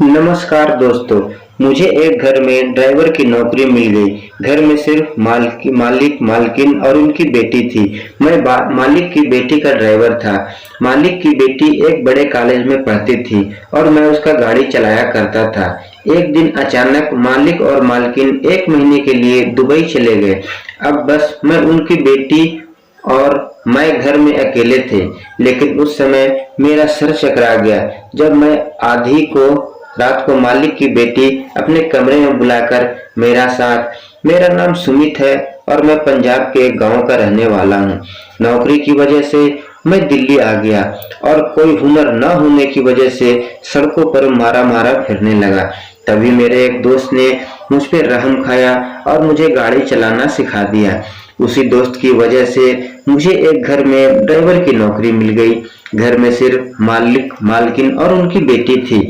नमस्कार दोस्तों। मुझे एक घर में ड्राइवर की नौकरी मिल गई। घर में सिर्फ मालिक मालकिन और उनकी बेटी थी। मैं मालिक की बेटी का ड्राइवर था। मालिक की बेटी एक बड़े कॉलेज में पढ़ती थी और मैं उसका गाड़ी चलाया करता था। एक दिन अचानक मालिक और मालकिन एक महीने के लिए दुबई चले गए। अब बस मैं उनकी बेटी और मैं घर में अकेले थे। लेकिन उस समय मेरा सर चकरा गया जब मैं आधी को रात को मालिक की बेटी अपने कमरे में बुलाकर मेरा नाम सुमित है और मैं पंजाब के एक गांव का रहने वाला हूँ। नौकरी की वजह से मैं दिल्ली आ गया और कोई हुनर न होने की वजह से सड़कों पर मारा मारा फिरने लगा। तभी मेरे एक दोस्त ने मुझ पर रहम खाया और मुझे गाड़ी चलाना सिखा दिया। उसी दोस्त की वजह से मुझे एक घर में ड्राइवर की नौकरी मिल गई। घर में सिर्फ मालिक मालकिन और उनकी बेटी थी।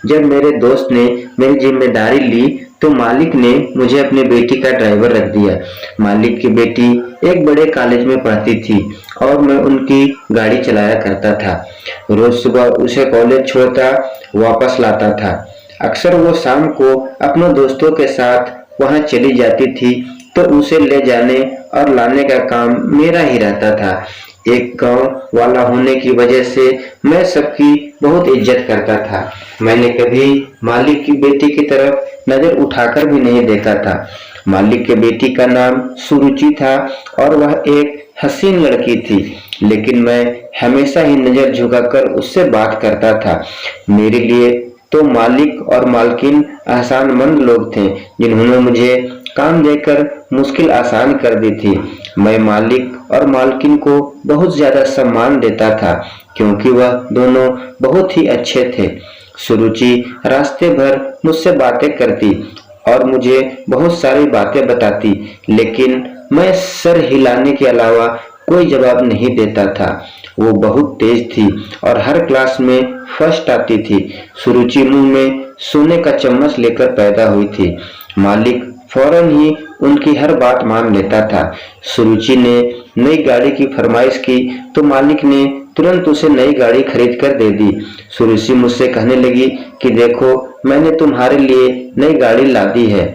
जब मेरे दोस्त ने मेरी जिम्मेदारी ली तो मालिक ने मुझे अपनी बेटी का ड्राइवर रख दिया। मालिक की बेटी एक बड़े कॉलेज में पढ़ती थी और मैं उनकी गाड़ी चलाया करता था। रोज सुबह उसे कॉलेज छोड़ता वापस लाता था। अक्सर वो शाम को अपने दोस्तों के साथ वहां चली जाती थी तो उसे ले जाने और लाने का काम मेरा ही रहता था। एक गांव वाला होने की वजह से मैं सबकी बहुत इज्जत करता था। मैंने कभी मालिक की बेटी की तरफ नजर उठाकर भी नहीं देखा था। मालिक के बेटी का नाम सुरुचि था और वह एक हसीन लड़की थी, लेकिन मैं हमेशा ही नजर झुकाकर उससे बात करता था। मेरे लिए तो मालिक और मालकिन एहसानमंद लोग थे जिन्होंने मुझे काम देकर मुश्किल आसान कर दी थी। मैं मालिक और मालकिन को बहुत ज्यादा सम्मान देता था क्योंकि वह दोनों बहुत ही अच्छे थे। सुरुचि रास्ते भर मुझसे बातें करती और मुझे बहुत सारी बातें बताती, लेकिन मैं सर हिलाने के अलावा कोई जवाब नहीं देता था। वो बहुत तेज थी और हर क्लास में फर्स्ट आती थी। सुरुचि मुंह में सोने का चम्मच लेकर पैदा हुई थी। मालिक फौरन ही उनकी हर बात मान लेता था। सुरुचि ने नई गाड़ी की फरमाइश की तो मालिक ने तुरंत उसे नई गाड़ी खरीद कर दे दी। सुरुचि मुझसे कहने लगी कि देखो, मैंने तुम्हारे लिए नई गाड़ी ला दी है।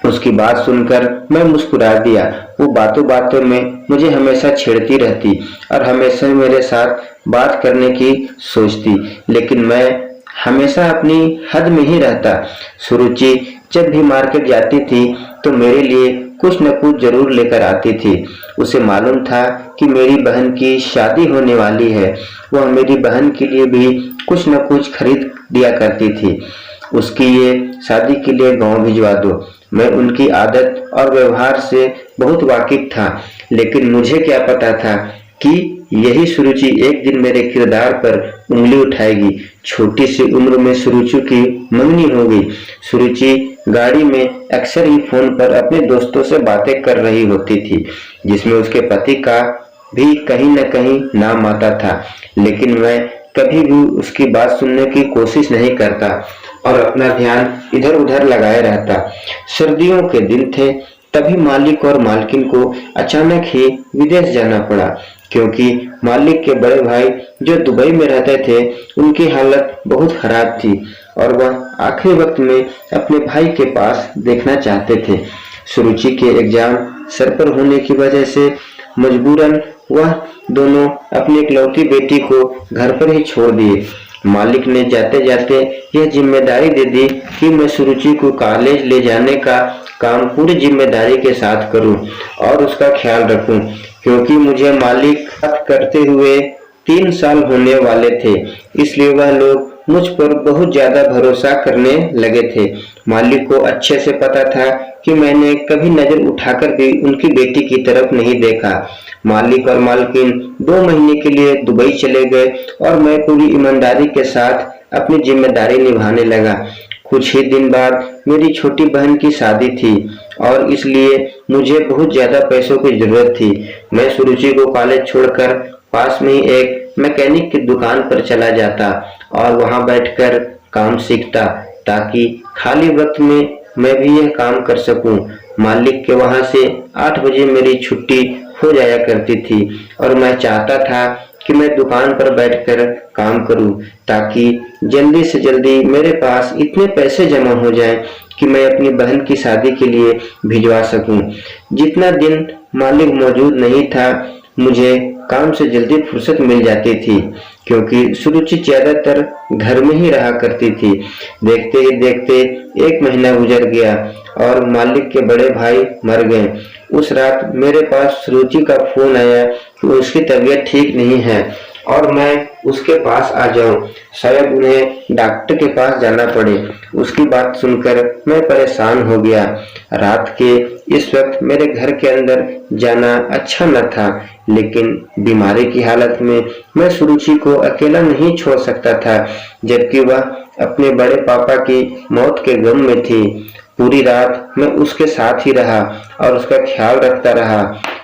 उसकी बात सुनकर मैं मुस्कुरा दिया। वो बातों बातों में मुझे हमेशा छेड़ती रहती और हमेशा मेरे साथ बात करने की सोचती, लेकिन मैं हमेशा अपनी हद में ही रहता। सुरुचि जब भी मार्केट जाती थी तो मेरे लिए कुछ न कुछ जरूर लेकर आती थी। उसे मालूम था कि मेरी बहन की शादी होने वाली है। वह मेरी बहन के लिए भी कुछ न कुछ खरीद दिया करती थी। उसकी ये शादी के लिए गांव भिजवा दो। मैं उनकी आदत और व्यवहार से बहुत वाकिफ था, लेकिन मुझे क्या पता था कि यही सुरुचि एक दिन मेरे किरदार पर उंगली उठाएगी। छोटी सी उम्र में सुरुचि की मंगनी हो गई। सुरुचि गाड़ी में अक्सर ही फोन पर अपने दोस्तों से बातें कर रही होती थी, जिसमें उसके पति का भी कहीं न कहीं नाम आता था, लेकिन मैं कभी भी उसकी बात सुनने की कोशिश नहीं करता और अपना ध्यान इधर उधर लगाए रहता। सर्दियों के दिन थे, तभी मालिक और मालकिन को अचानक ही विदेश जाना पड़ा क्योंकि मालिक के बड़े भाई जो दुबई में रहते थे उनकी हालत बहुत खराब थी और वह आखिरी वक्त में अपने भाई के पास देखना चाहते थे। सुरुचि के एग्जाम सर पर होने की वजह से मजबूरन वह दोनों अपनी इकलौती बेटी को घर पर ही छोड़ दिए। मालिक ने जाते जाते यह जिम्मेदारी दे दी कि मैं सुरुचि को कॉलेज ले जाने का काम पूरी जिम्मेदारी के साथ करूं और उसका ख्याल रखूं, क्योंकि मुझे मालिक करते हुए 3 साल होने वाले थे। इसलिए वह लोग मुझ पर बहुत ज्यादा भरोसा करने लगे थे। मालिक को अच्छे से पता था कि मैंने कभी नजर उठाकर भी उनकी बेटी की तरफ नहीं देखा। मालिक और मालकिन 2 महीने के लिए दुबई चले गए और मैं पूरी ईमानदारी के साथ अपनी जिम्मेदारी निभाने लगा। कुछ ही दिन बाद मेरी छोटी बहन की शादी थी और इसलिए मुझे बहुत ज्यादा पैसों की जरूरत थी। मैं सुरुचि को कॉलेज छोड़कर पास में ही एक मैकेनिक की दुकान पर चला जाता और वहां बैठकर काम सीखता ताकि खाली वक्त में मैं भी यह काम कर सकूं। मालिक के वहां से 8 बजे मेरी छुट्टी हो जाया करती थी और मैं चाहता था कि मैं दुकान पर बैठकर काम करूं, ताकि जल्दी से जल्दी मेरे पास इतने पैसे जमा हो जाएं कि मैं अपनी बहन की शादी के लिए भिजवा सकूं। जितना दिन मालिक मौजूद नहीं था, मुझे काम से जल्दी फुर्सत मिल जाती थी, क्योंकि सुरुचि ज्यादातर घर में ही रहा करती थी। देखते ही देखते 1 महीना गुजर गया और मालिक के बड़े भाई मर गए। उस रात मेरे पास सुरुचि का फोन आया कि उसकी तबीयत ठीक नहीं है और मैं उसके पास आ जाऊं, शायद उन्हें डॉक्टर के पास जाना पड़े। उसकी बात सुनकर मैं परेशान हो गया। रात के इस वक्त मेरे घर के अंदर जाना अच्छा न था, लेकिन बीमारी की हालत में मैं सुरुचि को अकेला नहीं छोड़ सकता था, जबकि वह अपने बड़े पापा की मौत के गम में थी। पूरी रात मैं उसके साथ ही रहा और उसका ख्याल रखता रहा।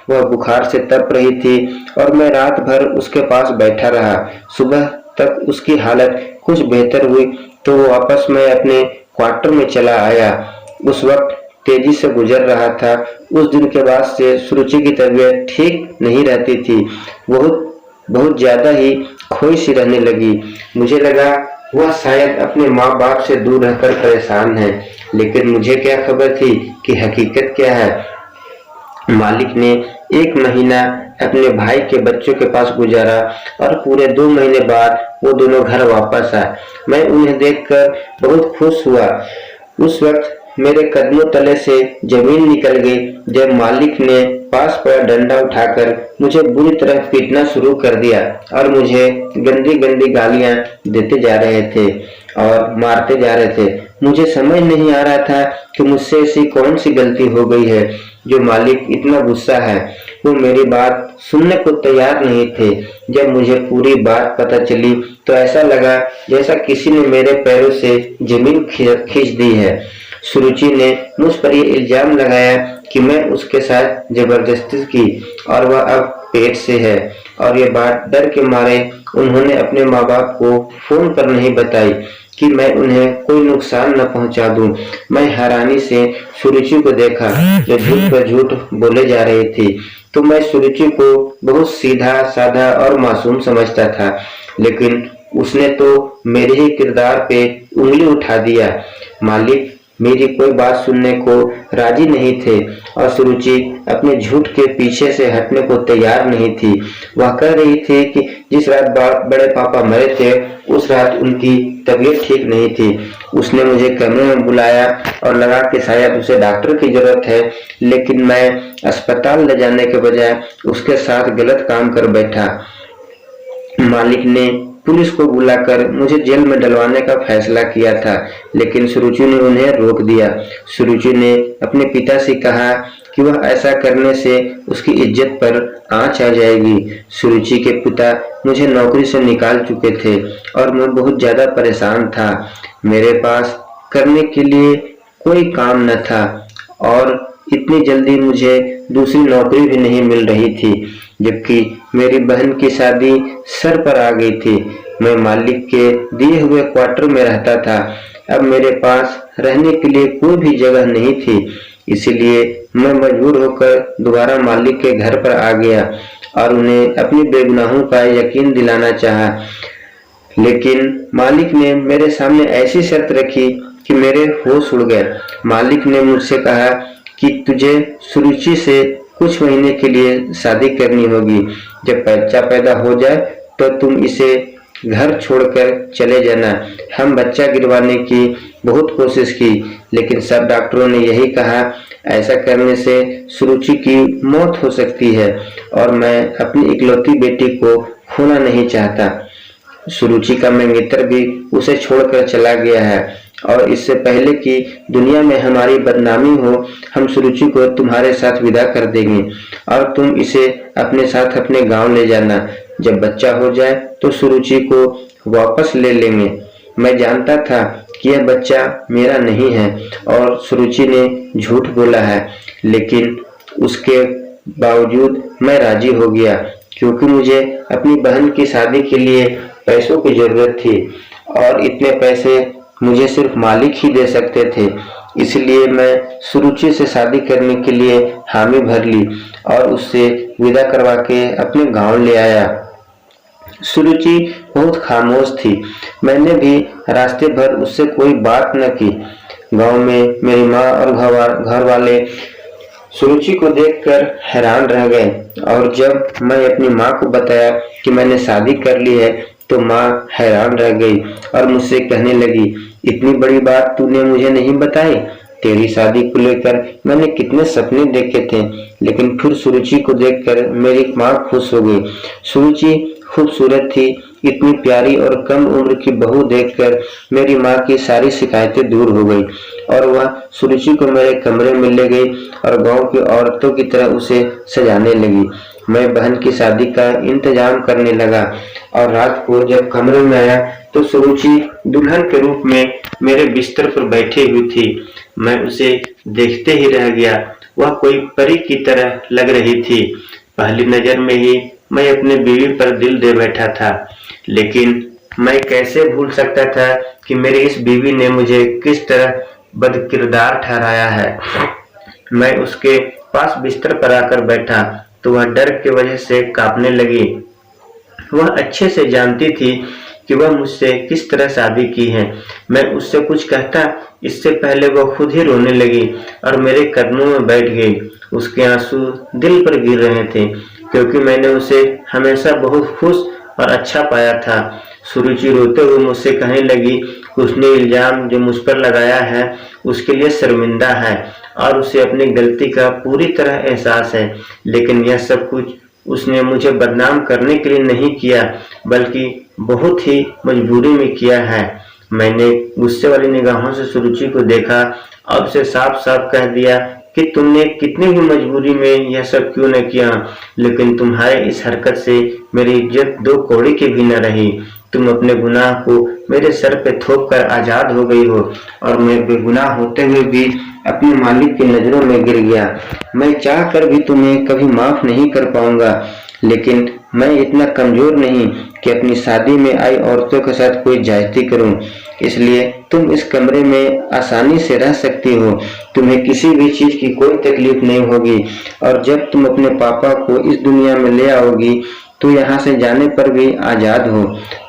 वह बुखार से तप रही थी और मैं रात भर उसके पास बैठा रहा। सुबह तक उसकी हालत कुछ बेहतर हुई तो वो वापस मैं अपने क्वार्टर में चला आया। उस वक्त तेजी से गुजर रहा था। उस दिन के बाद से सुरुचि की तबीयत ठीक नहीं रहती थी। बहुत बहुत ज्यादा ही खोई सी रहने लगी। मुझे लगा वह शायद अपने माँ बाप से दूर रहकर परेशान है, लेकिन मुझे क्या खबर थी कि हकीकत क्या है। मालिक ने 1 महीना अपने भाई के बच्चों के पास गुजारा और पूरे 2 महीने बाद वो दोनों घर वापस आए। मैं उन्हें देखकर बहुत खुश हुआ। उस वक्त मेरे कदमों तले से जमीन निकल गई जब मालिक ने पास पड़ा डंडा उठाकर मुझे बुरी तरह पीटना शुरू कर दिया और मुझे गंदी गंदी गालियां देते जा रहे थे और मारते जा रहे थे। मुझे समझ नहीं आ रहा था कि मुझसे ऐसी कौन सी गलती हो गई है जो मालिक इतना गुस्सा है। वो मेरी बात सुनने को तैयार नहीं थे। जब मुझे पूरी बात पता चली तो ऐसा लगा जैसा किसी ने मेरे पैरों से जमीन खींच दी है। सुरुचि ने मुझ पर ये इल्जाम लगाया कि मैं उसके साथ जबरदस्ती की और वह अब पेट से है, और ये बात डर के मारे उन्होंने अपने माँ बाप को फोन पर नहीं बताई कि मैं उन्हें कोई नुकसान न पहुंचा दूं। मैं हैरानी से सुरुचि को देखा जो झूठ पर झूठ बोले जा रही थी। तो मैं सुरुचि को बहुत सीधा साधा और मासूम समझता था, लेकिन उसने तो मेरे ही किरदार पे उंगली उठा दिया। मालिक मेरी कोई बात सुनने को राजी नहीं थे और सुरुचि अपने झूठ के पीछे से हटने को तैयार नहीं थी। वह कह रही थी कि जिस रात बड़े पापा मरे थे उस रात उनकी तबीयत ठीक नहीं थी। उसने मुझे कमरे में बुलाया और लगा कि शायद उसे डॉक्टर की जरूरत है, लेकिन मैं अस्पताल ले जाने के बजाय उसके साथ गलत काम कर बैठा। मालिक ने पुलिस को बुलाकर मुझे जेल में डलवाने का फैसला किया था, लेकिन सुरुचि ने उन्हें रोक दिया। सुरुचि ने अपने पिता से कहा कि वह ऐसा करने से उसकी इज्जत पर आंच आ जाएगी। सुरुचि के पिता मुझे नौकरी से निकाल चुके थे और मैं बहुत ज्यादा परेशान था। मेरे पास करने के लिए कोई काम न था और इतनी जल्दी मुझे दूसरी नौकरी भी नहीं मिल रही थी, जबकि मेरी बहन की शादी सर पर आ गई थी। मैं मालिक के दिए हुए क्वार्टर में रहता था। अब मेरे पास रहने के लिए कोई भी जगह नहीं थी, इसलिए मैं मजबूर होकर दोबारा मालिक के घर पर आ गया और उन्हें अपनी बेगुनाहों का यकीन दिलाना चाहा। लेकिन मालिक ने मेरे सामने ऐसी शर्त रखी कि मेरे होश उड़ गए। मालिक ने मुझसे कहा कि तुझे सुरुचि से कुछ महीने के लिए शादी करनी होगी। जब बच्चा पैदा हो जाए तो तुम इसे घर छोड़कर चले जाना। हम बच्चा गिरवाने की बहुत कोशिश की, लेकिन सब डॉक्टरों ने यही कहा ऐसा करने से सुरुचि की मौत हो सकती है और मैं अपनी इकलौती बेटी को खोना नहीं चाहता। सुरुचि का मंगेतर भी उसे छोड़कर चला गया है और इससे पहले कि दुनिया में हमारी बदनामी हो, हम सुरुचि को तुम्हारे साथ विदा कर देंगे और तुम इसे अपने साथ अपने गांव ले जाना। जब बच्चा हो जाए तो सुरुचि को वापस ले लेंगे। मैं जानता था कि यह बच्चा मेरा नहीं है और सुरुचि ने झूठ बोला है, लेकिन उसके बावजूद मैं राजी हो गया, क्योंकि मुझे अपनी बहन की शादी के लिए पैसों की जरूरत थी और इतने पैसे मुझे सिर्फ मालिक ही दे सकते थे। इसलिए मैं सुरुचि से शादी करने के लिए हामी भर ली और उससे विदा करवा के अपने गांव ले आया। सुरुचि बहुत खामोश थी। मैंने भी रास्ते भर उससे कोई बात न की। गांव में मेरी माँ और घर वाले सुरुचि को देखकर हैरान रह गए और जब मैं अपनी माँ को बताया कि मैंने शादी कर ली है तो माँ हैरान रह गई और मुझसे कहने लगी, इतनी बड़ी बात तूने मुझे नहीं बताई। तेरी शादी को लेकर मैंने कितने सपने देखे थे, लेकिन फिर सुरुचि को देखकर मेरी माँ खुश हो गई। सुरुचि खूबसूरत थी। इतनी प्यारी और कम उम्र की बहू देखकर मेरी माँ की सारी शिकायतें दूर हो गई और वह सुरुचि को मेरे कमरे में ले गई और गांव की औरतों की तरह उसे सजाने लगी। मैं बहन की शादी का इंतजाम करने लगा और रात को जब कमरे में आया तो सुरुचि दुल्हन के रूप में मेरे बिस्तर पर बैठी हुई थी। मैं उसे देखते ही रह गया। वह कोई परी की तरह लग रही थी। पहली नजर में ही मैं अपने बीवी पर दिल दे बैठा था, लेकिन मैं कैसे भूल सकता था कि मेरी इस बीवी ने मुझे किस तरह बदकिरदार ठहराया है। मैं उसके पास बिस्तर पर आकर बैठा तो वह डर की वजह से कांपने लगी। वह अच्छे से जानती थी कि वह मुझसे किस तरह शादी की है। मैं उससे कुछ कहता इससे पहले वह खुद ही रोने लगी और मेरे कदमों में बैठ गई। उसके आंसू दिल पर गिर रहे थे क्योंकि मैंने उसे हमेशा बहुत खुश और अच्छा पाया था। सुरुचि रोते हुए मुझसे कहने लगी कि उसने इल्जाम जो मुझ पर लगाया है उसके लिए शर्मिंदा है और उसे अपनी गलती का पूरी तरह एहसास है, लेकिन यह सब कुछ उसने मुझे बदनाम करने के लिए नहीं किया बल्कि बहुत ही मजबूरी में किया है। मैंने गुस्से वाली निगाहों से सुरुचि को देखा और उसे साफ साफ कह दिया कि तुमने कितनी भी मजबूरी में यह सब क्यों न किया, लेकिन तुम्हारे इस हरकत से मेरी इज्जत दो कौड़ी की भी न रही। तुम अपने गुनाह को मेरे सर पे थोप कर आजाद हो गई हो और मैं बेगुनाह होते हुए भी अपने मालिक की नजरों में गिर गया। मैं चाह कर भी तुम्हें कभी माफ नहीं कर पाऊंगा, लेकिन मैं इतना कमजोर नहीं कि अपनी शादी में आई औरतों के साथ कोई ज्यादती करूं। इसलिए तुम इस कमरे में आसानी से रह सकती हो। तुम्हें किसी भी चीज की कोई तकलीफ नहीं होगी और जब तुम अपने पापा को इस दुनिया में ले आओगी तो यहाँ से जाने पर भी आजाद हो।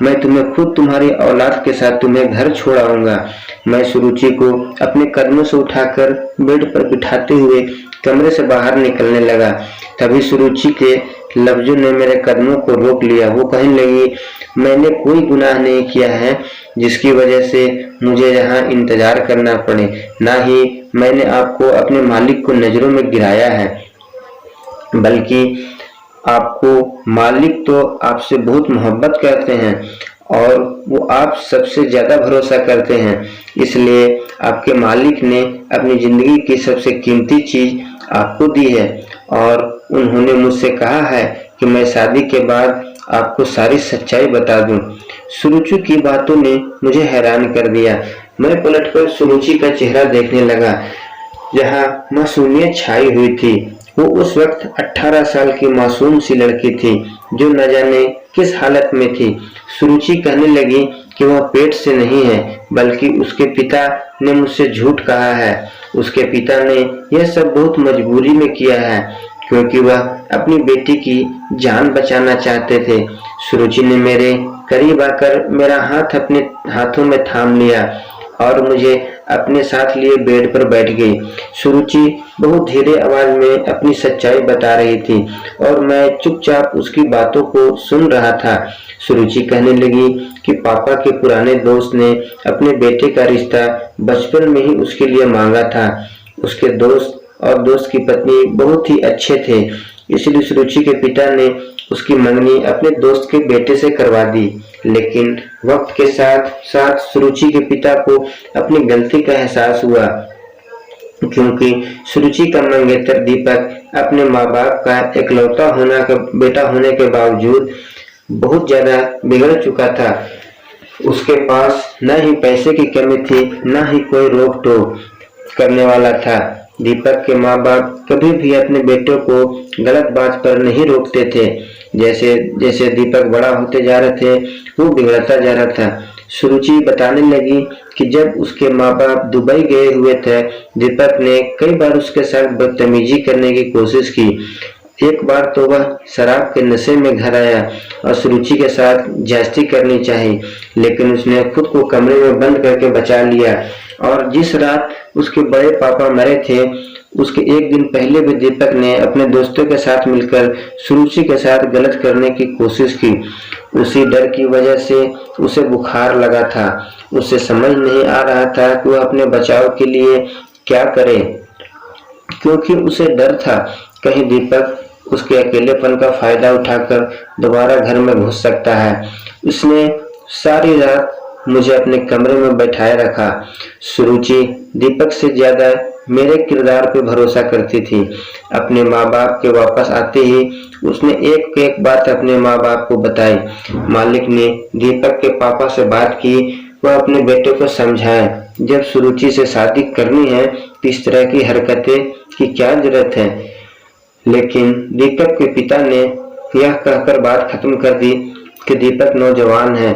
मैं तुम्हें खुद तुम्हारी औलाद के साथ तुम्हें घर छोड़ आऊंगा। मैं सुरुचि को अपने कदमों से उठाकर बेड पर बिठाते हुए कमरे से बाहर निकलने लगा। तभी सुरुचि के लफ्जों ने मेरे कदमों को रोक लिया। वो कहने लगी, मैंने कोई गुनाह नहीं किया है जिसकी वजह से मुझे यहाँ इंतजार करना पड़े, ना ही मैंने आपको अपने मालिक को नजरों में गिराया है, बल्कि आपको मालिक तो आपसे बहुत मोहब्बत करते हैं और वो आप सबसे ज्यादा भरोसा करते हैं। इसलिए आपके मालिक ने अपनी जिंदगी की सबसे कीमती चीज आपको दी है और उन्होंने मुझसे कहा है कि मैं शादी के बाद आपको सारी सच्चाई बता दूं। सुरुचि की बातों ने मुझे हैरान कर दिया। मैं पलटकर सुरुचि का चेहरा देखने लगा जहां मासूमियत छाई हुई थी। वो उस वक्त 18 साल की मासूम सी लड़की थी जो न जाने किस हालत में थी। सुरुचि कहने लगी कि वह पेट से नहीं है बल्कि उसके पिता ने मुझसे झूठ कहा है। उसके पिता ने यह सब बहुत मजबूरी में किया है क्योंकि वह अपनी बेटी की जान बचाना चाहते थे। सुरुचि ने मेरे करीब आकर मेरा हाथ अपने हाथों में थाम लिया और मुझे अपने साथ लिए बेड पर बैठ गई। सुरुचि बहुत धीरे आवाज में अपनी सच्चाई बता रही थी और मैं चुपचाप उसकी बातों को सुन रहा था। सुरुचि कहने लगी कि पापा के पुराने दोस्त ने अपने बेटे का रिश्ता बचपन में ही उसके लिए मांगा था। उसके दोस्त और दोस्त की पत्नी बहुत ही अच्छे थे, इसलिए सुरुचि के पिता ने उसकी मंगनी अपने दोस्त के बेटे से करवा दी। लेकिन वक्त के साथ साथ सुरुचि के पिता को अपनी गलती का एहसास हुआ क्योंकि सुरुचि का मंगेतर दीपक अपने माँ बाप का इकलौता बेटा होने के बावजूद बहुत ज्यादा बिगड़ चुका था। उसके पास न ही पैसे की कमी थी, न ही कोई रोक टोक करने वाला था। दीपक के माँ बाप कभी भी अपने बेटों को गलत बात पर नहीं रोकते थे। जैसे जैसे दीपक बड़ा होते जा रहे थे वो बिगड़ता जा रहा था। सुरुचि बताने लगी कि जब उसके माँ बाप दुबई गए हुए थे, दीपक ने कई बार उसके साथ बदतमीजी करने की कोशिश की एक बार तो वह शराब के नशे में घर आया और सुरुचि के साथ ज्यादती करनी चाहिए, लेकिन उसने खुद को कमरे में बंद करके बचा लिया। और जिस रात उसके बड़े पापा मरे थे, उसके एक दिन पहले भी दीपक ने अपने दोस्तों के साथ मिलकर सुरुचि के साथ गलत करने की कोशिश की। उसी डर की वजह से उसे बुखार लगा था। उसे समझ नहीं आ रहा था कि वह अपने बचाव के लिए क्या करे, क्योंकि उसे डर था कहीं दीपक उसके अकेलेपन का फायदा उठाकर दोबारा घर में घुस सकता है। उसने सारी रात मुझे अपने कमरे में बैठाए रखा। सुरुचि दीपक से ज्यादा मेरे किरदार पे भरोसा करती थी। अपने माँ बाप के वापस आते ही उसने एक एक बात अपने माँ बाप को बताई। मालिक ने दीपक के पापा से बात की। वह अपने बेटे को समझाए, जब सुरुचि से शादी करनी है तो इस तरह की हरकतें की क्या जरूरत है। लेकिन दीपक के पिता ने यह कहकर बात खत्म कर दी कि दीपक नौजवान है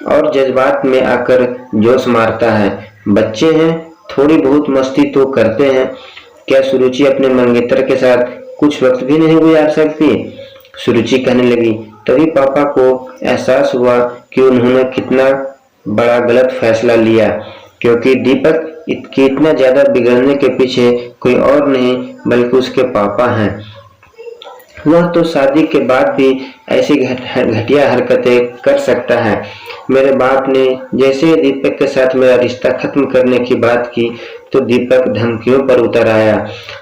और जज्बात में आकर जोश मारता है। बच्चे हैं, थोड़ी बहुत मस्ती तो करते हैं। क्या सुरुचि अपने मंगेतर के साथ कुछ वक्त भी नहीं गुजार सकती? सुरुचि कहने लगी। तभी पापा को एहसास हुआ कि उन्होंने कितना बड़ा गलत फैसला लिया, क्योंकि दीपक की इतना ज्यादा बिगड़ने के पीछे कोई और नहीं बल्कि उसके पापा हैं। वह तो शादी के बाद भी ऐसी घटिया हरकतें कर सकता है। मेरे बाप ने जैसे ही दीपक के साथ मेरा रिश्ता खत्म करने की बात की तो दीपक धमकियों पर उतर आया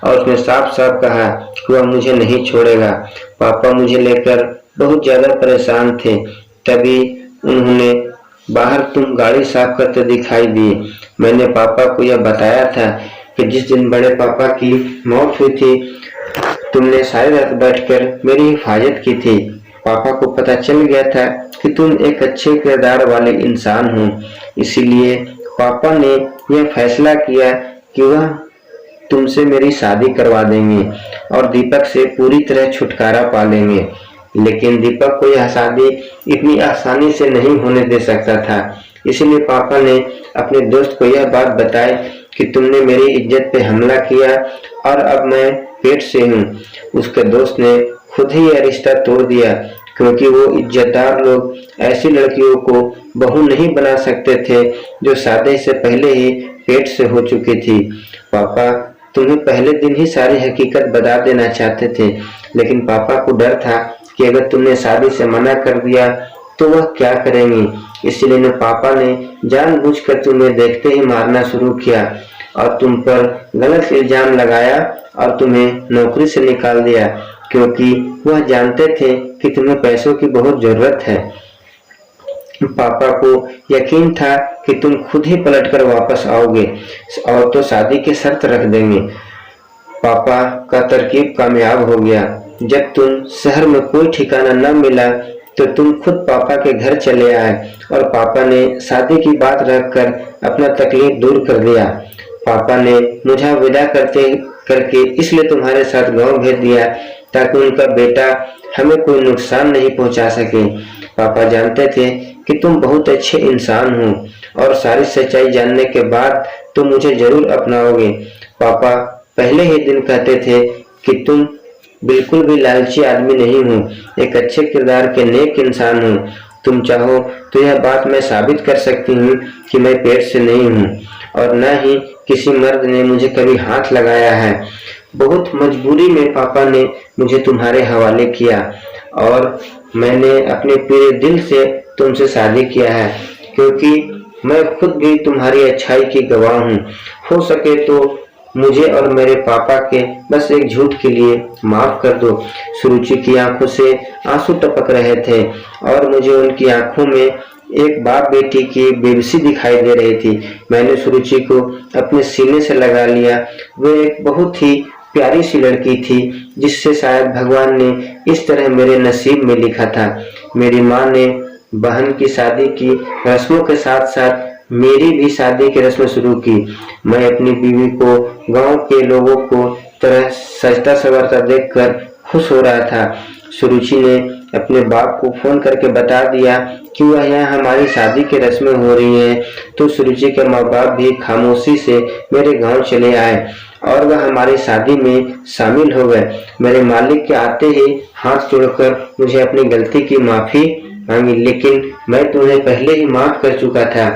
और उसने साफ साफ कहा कि वह मुझे नहीं छोड़ेगा। पापा मुझे लेकर बहुत ज्यादा परेशान थे। तभी उन्होंने बाहर तुम गाड़ी साफ करते दिखाई दिए। मैंने पापा को यह बताया था कि जिस दिन बड़े पापा की मौत हुई थी तुमने सारी रात बैठकर मेरी हिफाजत की थी। पापा को पता चल गया था कि तुम एक अच्छे किरदार वाले इंसान हो, इसीलिए पापा ने यह फैसला किया कि वह तुमसे मेरी शादी करवा देंगे और दीपक से पूरी तरह छुटकारा पा लेंगे। लेकिन दीपक को यह शादी इतनी आसानी से नहीं होने दे सकता था। इसलिए पापा ने अपने दोस्त को यह बात बताई कि तुमने मेरी इज्जत पे हमला किया और अब मैं पेट से हूँ। उसके दोस्त ने खुद ही यह रिश्ता तोड़ दिया, क्योंकि वो इज्जतदार लोग ऐसी लड़कियों को बहू नहीं बना सकते थे जो शादी से पहले ही पेट से हो चुकी थी। पापा तुम्हें पहले दिन ही सारी हकीकत बता देना चाहते थे, लेकिन पापा को डर था कि अगर तुमने शादी से मना कर दिया तो वह क्या करेंगी। इसलिए पापा ने जानबूझकर तुम्हें देखते ही मारना शुरू किया और तुम पर गलत इल्जाम लगाया और तुम्हें नौकरी से निकाल दिया, क्योंकि वह जानते थे कि तुम्हें पैसों की बहुत जरूरत है। पापा को यकीन था कि तुम खुद ही पलटकर वापस आओगे और तो शादी की शर्त रख देंगे। पापा का तरकीब कामयाब हो गया। जब तुम शहर में कोई ठिकाना न मिला तो तुम खुद पापा के घर चले आए और पापा ने शादी की बात रखकर अपना तकलीफ दूर कर दिया। पापा ने मुझे विदा करके इसलिए तुम्हारे साथ गांव भेज दिया ताकि उनका बेटा हमें कोई नुकसान नहीं पहुंचा सके। पापा जानते थे कि तुम बहुत अच्छे इंसान हो और सारी सच्चाई जानने के बाद तुम मुझे जरूर अपनाओगे। पापा पहले ही दिन कहते थे कि तुम बिल्कुल भी लालची आदमी नहीं हो, एक अच्छे किरदार के नेक इंसान हो। तुम चाहो तो यह बात मैं साबित कर सकती हूँ कि मैं पेट से नहीं हूँ और न ही किसी मर्द ने मुझे कभी हाथ लगाया है। बहुत मजबूरी में पापा ने मुझे तुम्हारे हवाले किया और मैंने अपने पूरे दिल से तुमसे शादी किया है, क्योंकि मैं खुद भी तुम्हारी अच्छाई की गवाह हूँ। हो सके तो मुझे और मेरे पापा के बस एक झूठ के लिए माफ कर दो। सुरुचि की आंखों से आंसू टपक रहे थे और मुझे उनकी आंखों में एक बाप बेटी की बेबसी दिखाई दे रही थी। मैंने सुरुचि को अपने सीने से लगा लिया। वो एक बहुत ही प्यारी सी लड़की थी जिससे शायद भगवान ने इस तरह मेरे नसीब में लिखा था। मेरी माँ ने बहन की शादी की रस्मों के साथ साथ मेरी भी शादी की रस्म शुरू की। मैं अपनी बीवी को गांव के लोगों को तरह सजता संवरता देखकर खुश हो रहा था। सुरुचि ने अपने बाप को फोन करके बता दिया कि वह यहाँ हमारी शादी की रस्में हो रही हैं, तो सुरुचि के माँ बाप भी खामोशी से मेरे गांव चले आए और वह हमारी शादी में शामिल हो गए। मेरे मालिक के आते ही हाथ जोड़कर मुझे अपनी गलती की माफी मांगी, लेकिन मैं तुम्हें पहले ही माफ कर चुका था।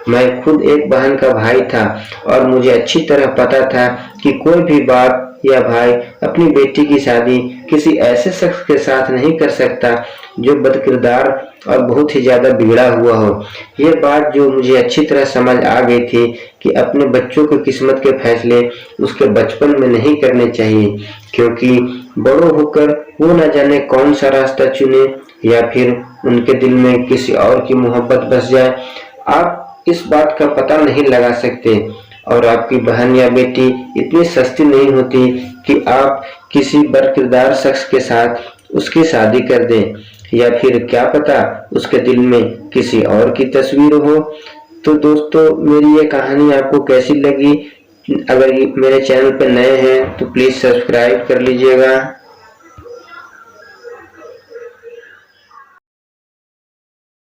मैं खुद एक बहन का भाई था और मुझे अच्छी तरह पता था कि कोई भी बाप या भाई अपनी बेटी की शादी किसी ऐसे शख्स के साथ नहीं कर सकता जो बदकिरदार और बहुत ही ज्यादा बिगड़ा हुआ हो। ये बात जो मुझे अच्छी तरह समझ आ गई थी कि अपने बच्चों की किस्मत के फैसले उसके बचपन में नहीं करने चाहिए, क्योंकि बड़ों होकर वो न जाने कौन सा रास्ता चुने या फिर उनके दिल में किसी और की मोहब्बत बस जाए। आप इस बात का पता नहीं लगा सकते और आपकी बहन या बेटी इतनी सस्ती नहीं होती कि आप किसी बदकिरदार शख्स के साथ उसकी शादी कर दें, या फिर क्या पता उसके दिल में किसी और की तस्वीर हो। तो दोस्तों, मेरी ये कहानी आपको कैसी लगी? अगर मेरे चैनल पर नए हैं तो प्लीज सब्सक्राइब कर लीजिएगा।